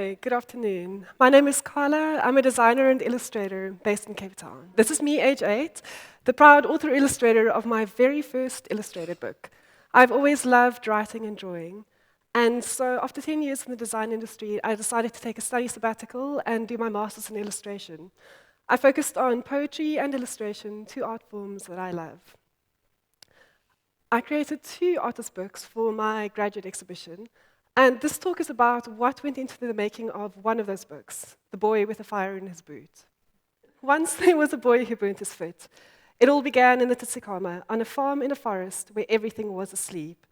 Hi, good afternoon. My name is Carla. I'm a designer and illustrator based in Cape Town. This is me, age 8, the proud author-illustrator of my very first illustrated book. I've always loved writing and drawing. And so after 10 years in the design industry, I decided to take a study sabbatical and do my master's in illustration. I focused on poetry and illustration, two art forms that I love. I created 2 artist books for my graduate exhibition. And this talk is about what went into the making of one of those books, The Boy with a Fire in His Boot. Once there was a boy who burnt his foot. It all began in the Tsitsikama, on a farm in a forest where everything was asleep.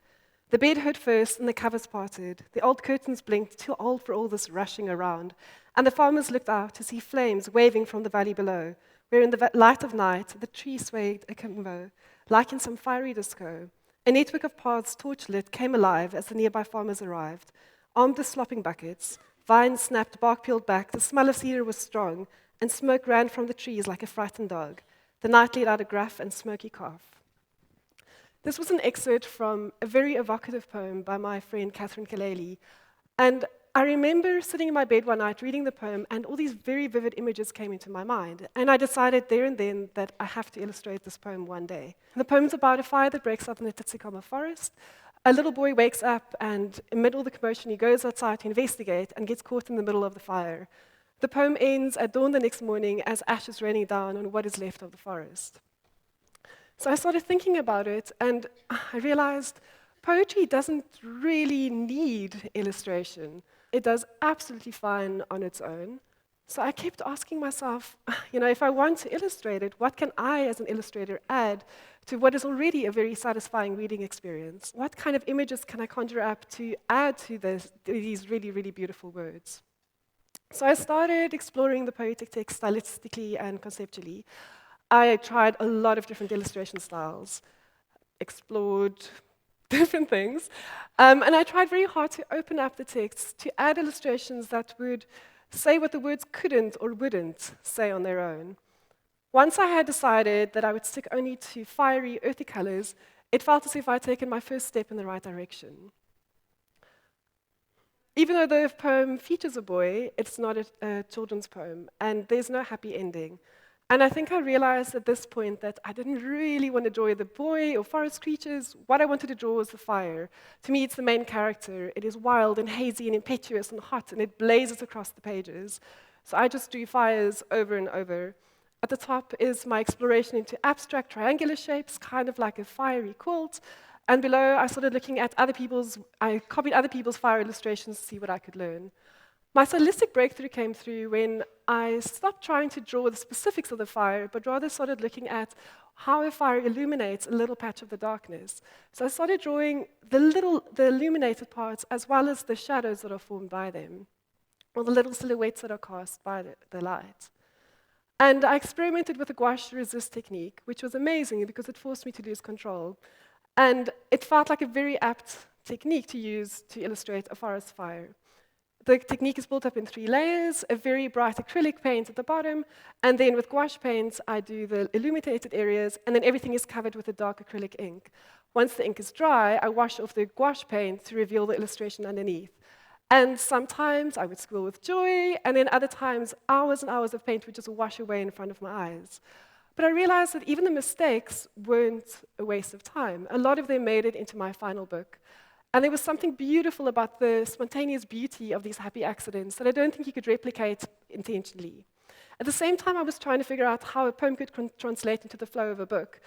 The bed heard first and the covers parted. The old curtains blinked, too old for all this rushing around. And the farmers looked out to see flames waving from the valley below, where in the light of night the tree swayed akimbo, like in some fiery disco. A network of paths torchlit came alive as the nearby farmers arrived, armed with slopping buckets. Vines snapped, bark peeled back, the smell of cedar was strong, and smoke ran from the trees like a frightened dog. The night let out a gruff and smoky cough. This was an excerpt from a very evocative poem by my friend Katherine Kilalea, and I remember sitting in my bed one night reading the poem, and all these very vivid images came into my mind. And I decided there and then that I have to illustrate this poem one day. The poem's about a fire that breaks out in the Tsitsikama forest. A little boy wakes up, and amid all the commotion, he goes outside to investigate and gets caught in the middle of the fire. The poem ends at dawn the next morning as ash is raining down on what is left of the forest. So I started thinking about it, and I realized poetry doesn't really need illustration. It does absolutely fine on its own. So I kept asking myself, if I want to illustrate it, what can I, as an illustrator, add to what is already a very satisfying reading experience? What kind of images can I conjure up to add to these really, really beautiful words? So I started exploring the poetic text stylistically and conceptually. I tried a lot of different illustration styles, explored different things. And I tried very hard to open up the text, to add illustrations that would say what the words couldn't or wouldn't say on their own. Once I had decided that I would stick only to fiery, earthy colors, it felt as if I'd taken my first step in the right direction. Even though the poem features a boy, it's not a children's poem, and there's no happy ending. And I think I realized at this point that I didn't really want to draw the boy or forest creatures. What I wanted to draw was the fire. To me, it's the main character. It is wild and hazy and impetuous and hot, and it blazes across the pages. So I just drew fires over and over. At the top is my exploration into abstract triangular shapes, kind of like a fiery quilt. And below, I started looking at I copied other people's fire illustrations to see what I could learn. My stylistic breakthrough came through when I stopped trying to draw the specifics of the fire, but rather started looking at how a fire illuminates a little patch of the darkness. So I started drawing the illuminated parts as well as the shadows that are formed by them, or the little silhouettes that are cast by the light. And I experimented with the gouache resist technique, which was amazing because it forced me to lose control. And it felt like a very apt technique to use to illustrate a forest fire. The technique is built up in 3 layers, a very bright acrylic paint at the bottom, and then with gouache paints, I do the illuminated areas, and then everything is covered with a dark acrylic ink. Once the ink is dry, I wash off the gouache paint to reveal the illustration underneath. And sometimes I would squeal with joy, and then other times, hours and hours of paint would just wash away in front of my eyes. But I realized that even the mistakes weren't a waste of time. A lot of them made it into my final book. And there was something beautiful about the spontaneous beauty of these happy accidents that I don't think you could replicate intentionally. At the same time, I was trying to figure out how a poem could translate into the flow of a book.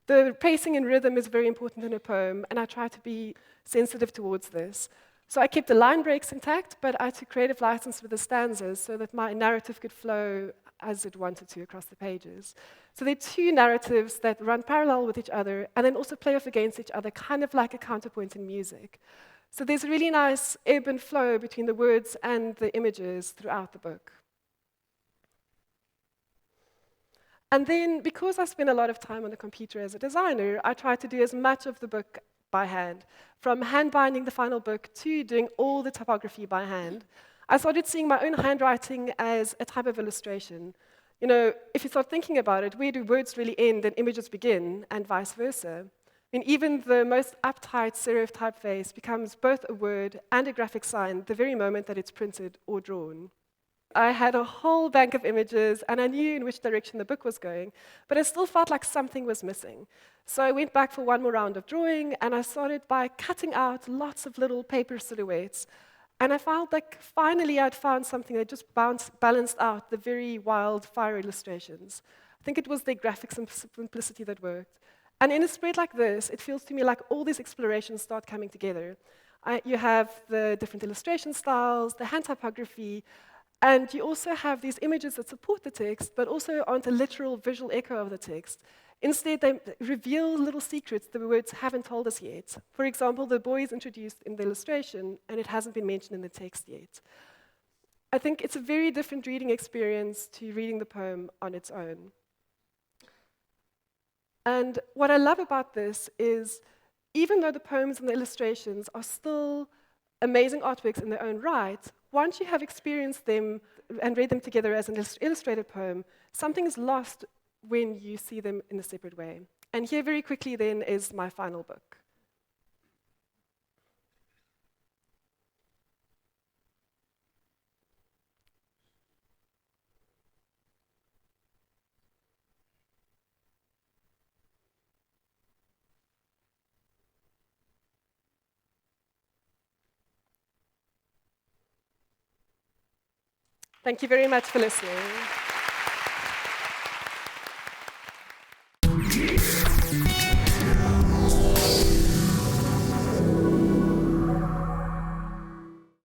The pacing and rhythm is very important in a poem, and I try to be sensitive towards this. So I kept the line breaks intact, but I took creative license with the stanzas so that my narrative could flow as it wanted to across the pages. So there are 2 narratives that run parallel with each other and then also play off against each other, kind of like a counterpoint in music. So there's a really nice ebb and flow between the words and the images throughout the book. And then, because I spend a lot of time on the computer as a designer, I try to do as much of the book by hand, from hand binding the final book to doing all the typography by hand. I started seeing my own handwriting as a type of illustration. If you start thinking about it, where do words really end and images begin, and vice versa? I mean, even the most uptight serif typeface becomes both a word and a graphic sign the very moment that it's printed or drawn. I had a whole bank of images, and I knew in which direction the book was going, but I still felt like something was missing. So I went back for one more round of drawing, and I started by cutting out lots of little paper silhouettes. And I felt like finally I'd found something that just balanced out the very wild fire illustrations. I think it was their graphic simplicity that worked. And in a spread like this, it feels to me like all these explorations start coming together. You have the different illustration styles, the hand typography, and you also have these images that support the text, but also aren't a literal visual echo of the text. Instead, they reveal little secrets the words haven't told us yet. For example, the boy is introduced in the illustration, and it hasn't been mentioned in the text yet. I think it's a very different reading experience to reading the poem on its own. And what I love about this is, even though the poems and the illustrations are still amazing artworks in their own right, once you have experienced them and read them together as an illustrated poem, something is lost when you see them in a separate way. And here, very quickly, then, is my final book. Thank you very much for listening.